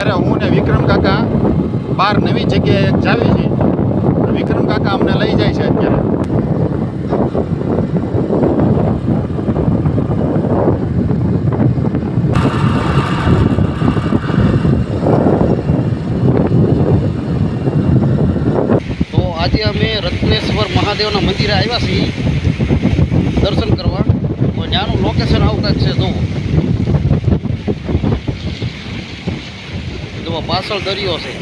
ત્યારે હું ને વિક્રમ કાકા બહાર નવી જગ્યાએ જાવી છે. વિક્રમ કાકા અમને લઈ જાય છે અત્યારે. તો આજે અમે રત્નેશ્વર મહાદેવના મંદિરે આવ્યા છીએ દર્શન કરવા. તો ત્યાંનું લોકેશન આવું કંઈક છે. જો પાછળ દરિયો છે.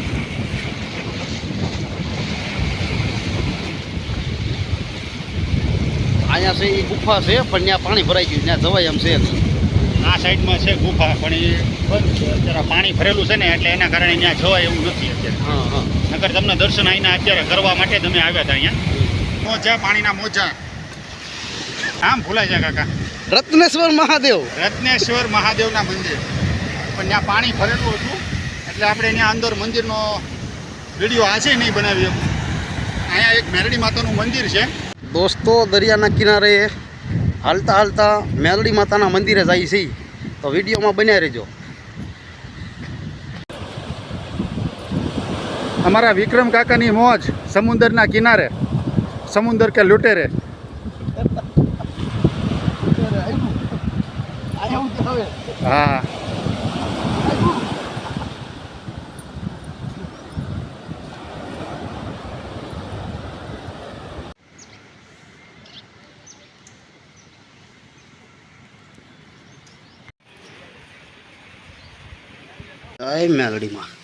અહીંયા છે એ ગુફા છે, પણ ત્યાં પાણી ભરાઈ ગયું, ત્યાં જવાય એમ છે નહીં. આ સાઈડમાં છે ગુફા, પણ એ બંધ છે અત્યારે. પાણી ભરેલું છે ને એટલે એના કારણે ત્યાં જવાય એવું નથી અત્યારે. હા હા. નકર તમને દર્શન અહીંના અત્યારે કરવા માટે તમે આવ્યા હતા અહીંયા. મોજા, પાણીના મોજા. આમ ભૂલાય છે કાકા. રત્નેશ્વર મહાદેવ, રત્નેશ્વર મહાદેવના મંદિર. પણ ત્યાં પાણી ભરેલું હતું એટલે આપણે ત્યાં અંદર મંદિરનો વિડીયો આજે નહીં બનાવ્યો. અહીંયા એક મેરડી માતાનું મંદિર છે. દોસ્તો દરિયાના કિનારે હાલતા હાલતા મેલડી માતાના મંદિરે જાય છે. તો વિડીયોમાં બન્યા રહેજો. અમારા વિક્રમ કાકાની મોજ સમુદ્રના કિનારે, સમુદ્ર કે લૂંટેરે. હા, જય મેલડીમાં.